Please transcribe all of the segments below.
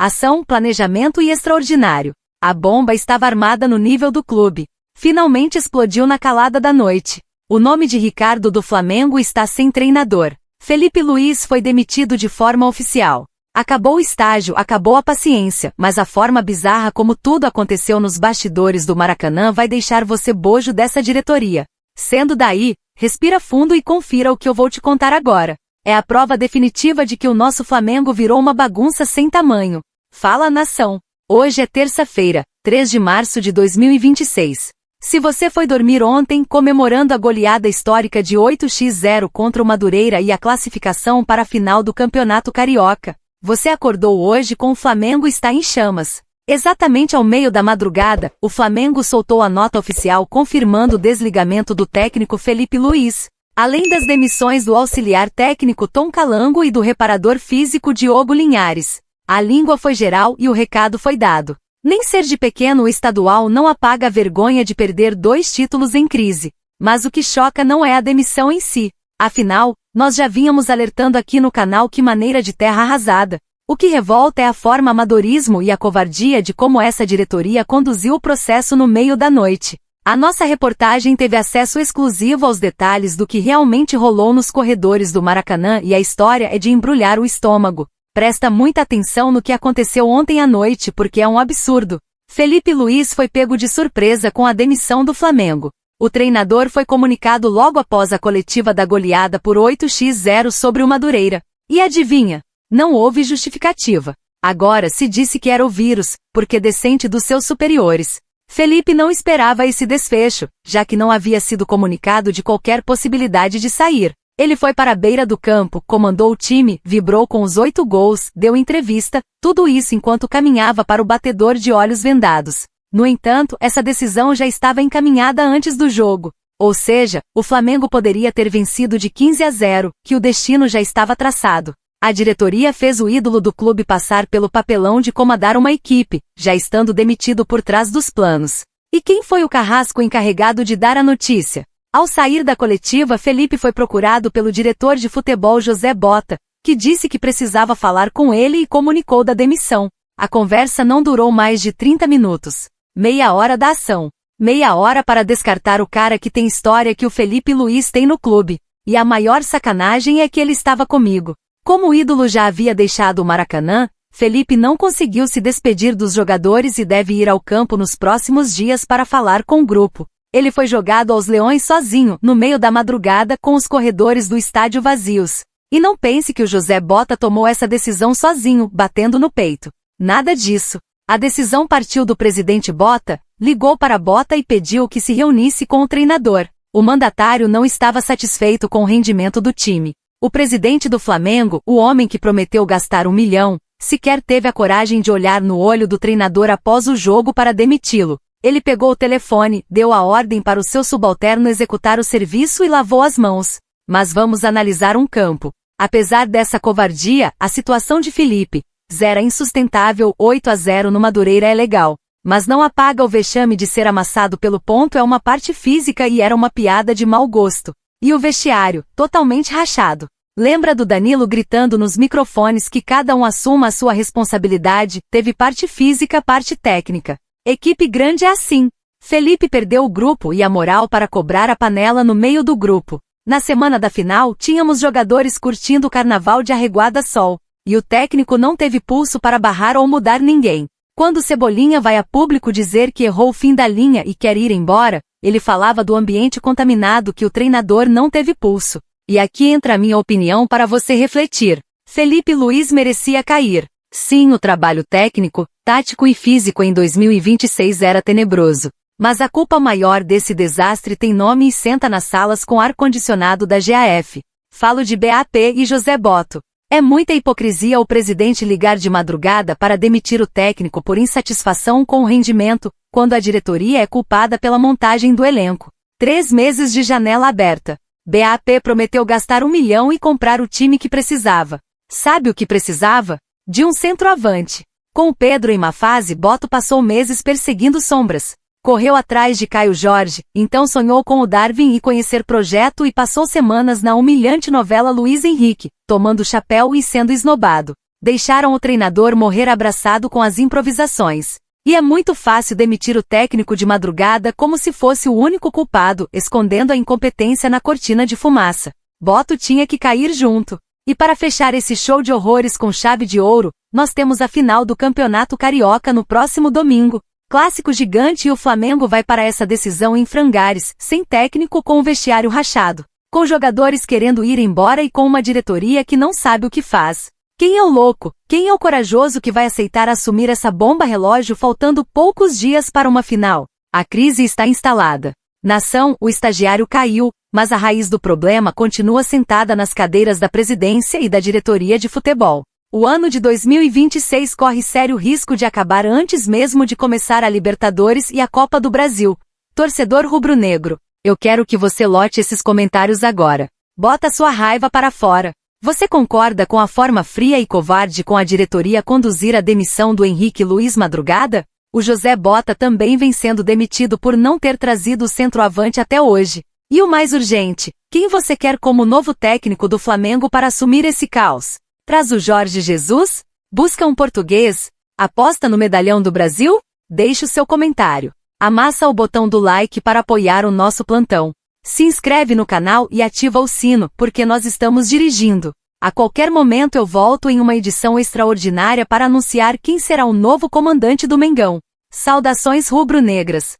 Ação, planejamento e extraordinário. A bomba estava armada no nível do clube. Finalmente explodiu na calada da noite. O nome de Ricardo do Flamengo está sem treinador. Felipe Luiz foi demitido de forma oficial. Acabou o estágio, acabou a paciência, mas a forma bizarra como tudo aconteceu nos bastidores do Maracanã vai deixar você bojo dessa diretoria. Sendo daí, respira fundo e confira o que eu vou te contar agora. É a prova definitiva de que o nosso Flamengo virou uma bagunça sem tamanho. Fala, nação! Hoje é terça-feira, 3 de março de 2026. Se você foi dormir ontem comemorando a goleada histórica de 8-0 contra o Madureira e a classificação para a final do Campeonato Carioca, você acordou hoje com o Flamengo está em chamas. Exatamente ao meio da madrugada, o Flamengo soltou a nota oficial confirmando o desligamento do técnico Felipe Luiz, além das demissões do auxiliar técnico Tom Calango e do reparador físico Diogo Linhares. A língua foi geral e o recado foi dado. Nem ser de pequeno o estadual não apaga a vergonha de perder 2 títulos em crise. Mas o que choca não é a demissão em si. Afinal, nós já vínhamos alertando aqui no canal que maneira de terra arrasada. O que revolta é a forma amadorismo e a covardia de como essa diretoria conduziu o processo no meio da noite. A nossa reportagem teve acesso exclusivo aos detalhes do que realmente rolou nos corredores do Maracanã e a história é de embrulhar o estômago. Presta muita atenção no que aconteceu ontem à noite porque é um absurdo. Felipe Luiz foi pego de surpresa com a demissão do Flamengo. O treinador foi comunicado logo após a coletiva da goleada por 8-0 sobre o Madureira. E adivinha? Não houve justificativa. Agora se disse que era o vírus, porque decente dos seus superiores. Felipe não esperava esse desfecho, já que não havia sido comunicado de qualquer possibilidade de sair. Ele foi para a beira do campo, comandou o time, vibrou com os 8 gols, deu entrevista, tudo isso enquanto caminhava para o batedor de olhos vendados. No entanto, essa decisão já estava encaminhada antes do jogo. Ou seja, o Flamengo poderia ter vencido de 15-0, que o destino já estava traçado. A diretoria fez o ídolo do clube passar pelo papelão de comandar uma equipe, já estando demitido por trás dos planos. E quem foi o carrasco encarregado de dar a notícia? Ao sair da coletiva, Felipe foi procurado pelo diretor de futebol José Bota, que disse que precisava falar com ele e comunicou da demissão. A conversa não durou mais de 30 minutos. Meia hora da ação. Meia hora para descartar o cara que tem história que o Felipe Luiz tem no clube. E a maior sacanagem é que ele estava comigo. Como o ídolo já havia deixado o Maracanã, Felipe não conseguiu se despedir dos jogadores e deve ir ao campo nos próximos dias para falar com o grupo. Ele foi jogado aos leões sozinho, no meio da madrugada com os corredores do estádio vazios. E não pense que o José Bota tomou essa decisão sozinho, batendo no peito. Nada disso. A decisão partiu do presidente Bota, ligou para Bota e pediu que se reunisse com o treinador. O mandatário não estava satisfeito com o rendimento do time. O presidente do Flamengo, o homem que prometeu gastar 1 milhão, sequer teve a coragem de olhar no olho do treinador após o jogo para demiti-lo. Ele pegou o telefone, deu a ordem para o seu subalterno executar o serviço e lavou as mãos. Mas vamos analisar um campo. Apesar dessa covardia, a situação de Felipe, 0 é insustentável, 8-0 no Madureira é legal. Mas não apaga o vexame de ser amassado pelo ponto é uma parte física e era uma piada de mau gosto. E o vestiário, totalmente rachado. Lembra do Danilo gritando nos microfones que cada um assuma a sua responsabilidade, teve parte física, parte técnica. Equipe grande é assim. Felipe perdeu o grupo e a moral para cobrar a panela no meio do grupo. Na semana da final, tínhamos jogadores curtindo o carnaval de Arreguada Sol. E o técnico não teve pulso para barrar ou mudar ninguém. Quando Cebolinha vai a público dizer que errou o fim da linha e quer ir embora, ele falava do ambiente contaminado que o treinador não teve pulso. E aqui entra a minha opinião para você refletir. Felipe Luiz merecia cair. Sim, o trabalho técnico, tático e físico em 2026 era tenebroso. Mas a culpa maior desse desastre tem nome e senta nas salas com ar-condicionado da GAF. Falo de BAP e José Boto. É muita hipocrisia o presidente ligar de madrugada para demitir o técnico por insatisfação com o rendimento, quando a diretoria é culpada pela montagem do elenco. 3 meses de janela aberta. BAP prometeu gastar 1 milhão e comprar o time que precisava. Sabe o que precisava? De um centroavante. Com o Pedro em má fase, Boto passou meses perseguindo sombras. Correu atrás de Caio Jorge, então sonhou com o Darwin e conhecer projeto e passou semanas na humilhante novela Luiz Henrique, tomando chapéu e sendo esnobado. deixaram o treinador morrer abraçado com as improvisações. E é muito fácil demitir o técnico de madrugada como se fosse o único culpado, escondendo a incompetência na cortina de fumaça. Boto tinha que cair junto. E para fechar esse show de horrores com chave de ouro, nós temos a final do Campeonato Carioca no próximo domingo. Clássico gigante e o Flamengo vai para essa decisão em frangalhos, sem técnico, com o vestiário rachado, com jogadores querendo ir embora e com uma diretoria que não sabe o que faz. Quem é o louco? Quem é o corajoso que vai aceitar assumir essa bomba relógio faltando poucos dias para uma final? A crise está instalada. Nação, o estagiário caiu, mas a raiz do problema continua sentada nas cadeiras da presidência e da diretoria de futebol. O ano de 2026 corre sério risco de acabar antes mesmo de começar a Libertadores e a Copa do Brasil. Torcedor rubro-negro, eu quero que você lote esses comentários agora. Bota sua raiva para fora. Você concorda com a forma fria e covarde com a diretoria conduzir a demissão do Henrique Luiz Madrugada? O José Bota também vem sendo demitido por não ter trazido o centroavante até hoje. E o mais urgente, quem você quer como novo técnico do Flamengo para assumir esse caos? Traz o Jorge Jesus? Busca um português? Aposta no medalhão do Brasil? Deixe o seu comentário. Amassa o botão do like para apoiar o nosso plantão. Se inscreve no canal e ativa o sino, porque nós estamos dirigindo. A qualquer momento eu volto em uma edição extraordinária para anunciar quem será o novo comandante do Mengão. Saudações rubro-negras.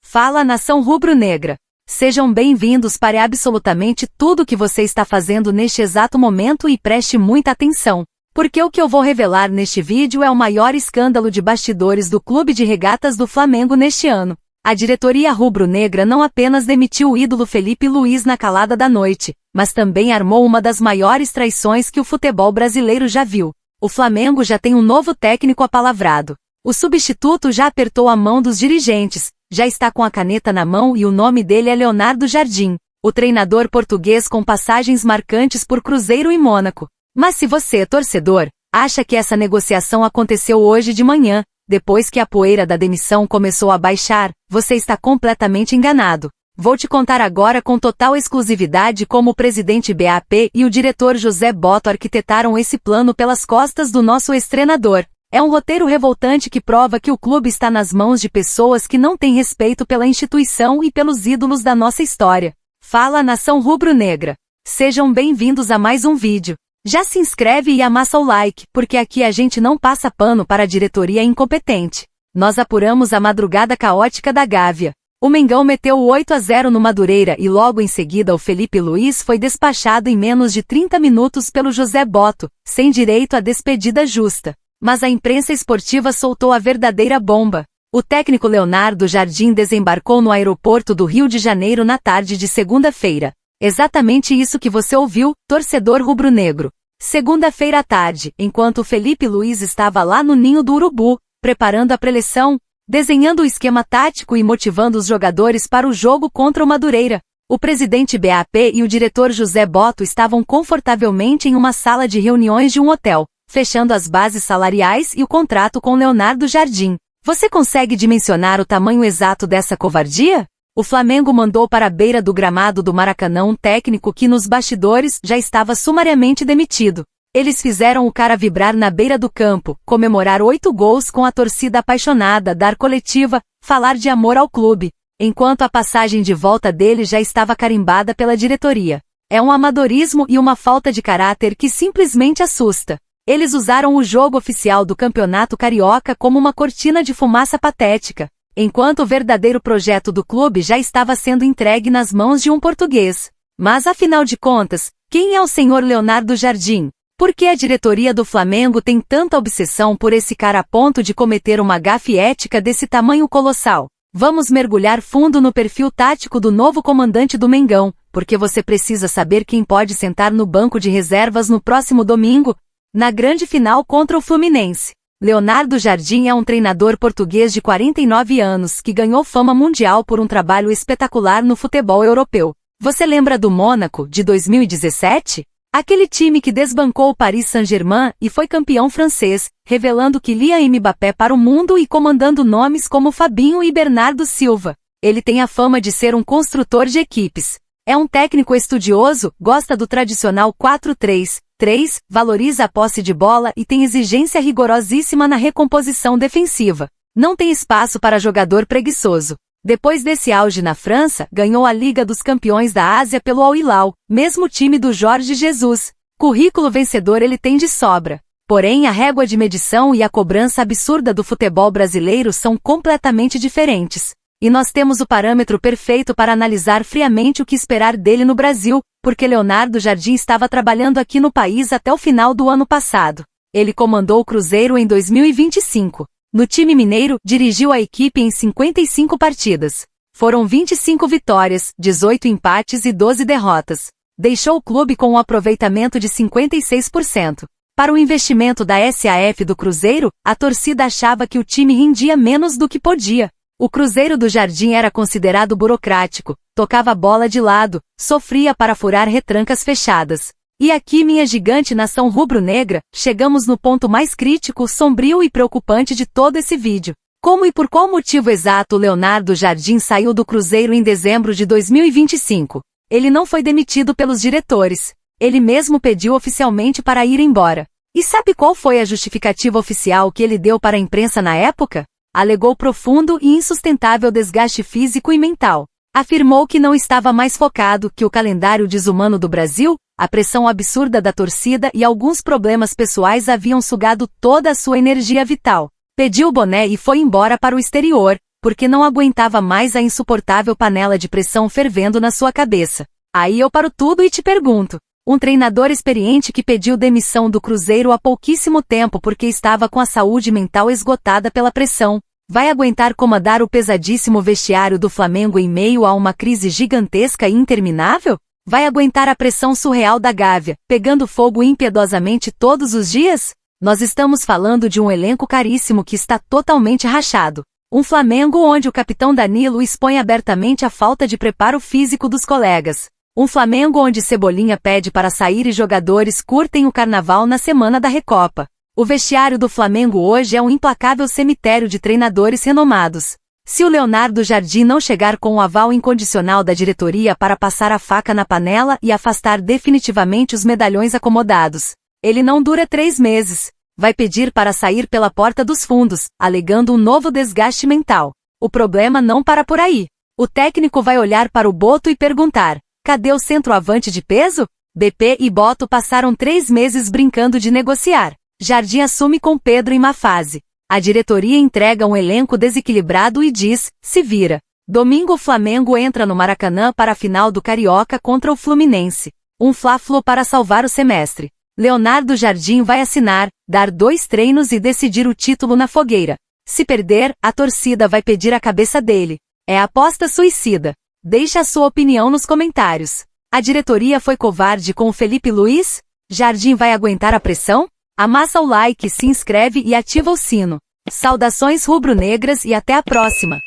Fala, nação rubro-negra. Sejam bem-vindos para absolutamente tudo que você está fazendo neste exato momento e preste muita atenção, porque o que eu vou revelar neste vídeo é o maior escândalo de bastidores do Clube de Regatas do Flamengo neste ano. A diretoria rubro-negra não apenas demitiu o ídolo Felipe Luiz na calada da noite, mas também armou uma das maiores traições que o futebol brasileiro já viu. O Flamengo já tem um novo técnico apalavrado. O substituto já apertou a mão dos dirigentes, já está com a caneta na mão e o nome dele é Leonardo Jardim, o treinador português com passagens marcantes por Cruzeiro e Mônaco. Mas se você, torcedor, acha que essa negociação aconteceu hoje de manhã, depois que a poeira da demissão começou a baixar, você está completamente enganado. Vou te contar agora com total exclusividade como o presidente BAP e o diretor José Boto arquitetaram esse plano pelas costas do nosso ex-treinador. É um roteiro revoltante que prova que o clube está nas mãos de pessoas que não têm respeito pela instituição e pelos ídolos da nossa história. Fala, nação rubro-negra. Sejam bem-vindos a mais um vídeo. Já se inscreve e amassa o like, porque aqui a gente não passa pano para a diretoria incompetente. Nós apuramos a madrugada caótica da Gávea. O Mengão meteu o 8-0 no Madureira e logo em seguida o Felipe Luiz foi despachado em menos de 30 minutos pelo José Boto, sem direito à despedida justa. Mas a imprensa esportiva soltou a verdadeira bomba. O técnico Leonardo Jardim desembarcou no aeroporto do Rio de Janeiro na tarde de segunda-feira. Exatamente isso que você ouviu, torcedor rubro-negro. Segunda-feira à tarde, enquanto o Felipe Luiz estava lá no Ninho do Urubu, preparando a preleção, desenhando o esquema tático e motivando os jogadores para o jogo contra o Madureira. O presidente BAP e o diretor José Boto estavam confortavelmente em uma sala de reuniões de um hotel, fechando as bases salariais e o contrato com Leonardo Jardim. Você consegue dimensionar o tamanho exato dessa covardia? O Flamengo mandou para a beira do gramado do Maracanã um técnico que nos bastidores já estava sumariamente demitido. Eles fizeram o cara vibrar na beira do campo, comemorar 8 gols com a torcida apaixonada, dar coletiva, falar de amor ao clube, enquanto a passagem de volta dele já estava carimbada pela diretoria. É um amadorismo e uma falta de caráter que simplesmente assusta. Eles usaram o jogo oficial do Campeonato Carioca como uma cortina de fumaça patética, enquanto o verdadeiro projeto do clube já estava sendo entregue nas mãos de um português. Mas afinal de contas, quem é o senhor Leonardo Jardim? Por que a diretoria do Flamengo tem tanta obsessão por esse cara a ponto de cometer uma gafe ética desse tamanho colossal? Vamos mergulhar fundo no perfil tático do novo comandante do Mengão, porque você precisa saber quem pode sentar no banco de reservas no próximo domingo, na grande final contra o Fluminense. Leonardo Jardim é um treinador português de 49 anos que ganhou fama mundial por um trabalho espetacular no futebol europeu. Você lembra do Mônaco, de 2017? Aquele time que desbancou o Paris Saint-Germain e foi campeão francês, revelando Kylian Mbappé para o mundo e comandando nomes como Fabinho e Bernardo Silva. Ele tem a fama de ser um construtor de equipes. É um técnico estudioso, gosta do tradicional 4-3-3, 3. Valoriza a posse de bola e tem exigência rigorosíssima na recomposição defensiva. Não tem espaço para jogador preguiçoso. Depois desse auge na França, ganhou a Liga dos Campeões da Ásia pelo Al Hilal, mesmo time do Jorge Jesus. Currículo vencedor ele tem de sobra. Porém, a régua de medição e a cobrança absurda do futebol brasileiro são completamente diferentes. E nós temos o parâmetro perfeito para analisar friamente o que esperar dele no Brasil, porque Leonardo Jardim estava trabalhando aqui no país até o final do ano passado. Ele comandou o Cruzeiro em 2025. No time mineiro, dirigiu a equipe em 55 partidas. Foram 25 vitórias, 18 empates e 12 derrotas. Deixou o clube com um aproveitamento de 56%. Para o investimento da SAF do Cruzeiro, a torcida achava que o time rendia menos do que podia. O Cruzeiro do Jardim era considerado burocrático, tocava a bola de lado, sofria para furar retrancas fechadas. E aqui, minha gigante nação rubro-negra, chegamos no ponto mais crítico, sombrio e preocupante de todo esse vídeo. Como e por qual motivo exato Leonardo Jardim saiu do Cruzeiro em dezembro de 2025? Ele não foi demitido pelos diretores. Ele mesmo pediu oficialmente para ir embora. E sabe qual foi a justificativa oficial que ele deu para a imprensa na época? Alegou profundo e insustentável desgaste físico e mental. Afirmou que não estava mais focado, que o calendário desumano do Brasil, a pressão absurda da torcida e alguns problemas pessoais haviam sugado toda a sua energia vital. Pediu o boné e foi embora para o exterior, porque não aguentava mais a insuportável panela de pressão fervendo na sua cabeça. Aí eu paro tudo e te pergunto. Um treinador experiente que pediu demissão do Cruzeiro há pouquíssimo tempo porque estava com a saúde mental esgotada pela pressão, vai aguentar comandar o pesadíssimo vestiário do Flamengo em meio a uma crise gigantesca e interminável? Vai aguentar a pressão surreal da Gávea, pegando fogo impiedosamente todos os dias? Nós estamos falando de um elenco caríssimo que está totalmente rachado. Um Flamengo onde o capitão Danilo expõe abertamente a falta de preparo físico dos colegas. Um Flamengo onde Cebolinha pede para sair e jogadores curtem o carnaval na semana da Recopa. O vestiário do Flamengo hoje é um implacável cemitério de treinadores renomados. Se o Leonardo Jardim não chegar com o aval incondicional da diretoria para passar a faca na panela e afastar definitivamente os medalhões acomodados, ele não dura 3 meses. Vai pedir para sair pela porta dos fundos, alegando um novo desgaste mental. O problema não para por aí. O técnico vai olhar para o Boto e perguntar: cadê o centroavante de peso? BP e Boto passaram 3 meses brincando de negociar. Jardim assume com Pedro em má fase. A diretoria entrega um elenco desequilibrado e diz: se vira. Domingo o Flamengo entra no Maracanã para a final do Carioca contra o Fluminense. Um Fla-Flu para salvar o semestre. Leonardo Jardim vai assinar, dar 2 treinos e decidir o título na fogueira. Se perder, a torcida vai pedir a cabeça dele. É aposta suicida. Deixe a sua opinião nos comentários. A diretoria foi covarde com o Felipe Luiz? Jardim vai aguentar a pressão? Amassa o like, se inscreve e ativa o sino. Saudações rubro-negras e até a próxima!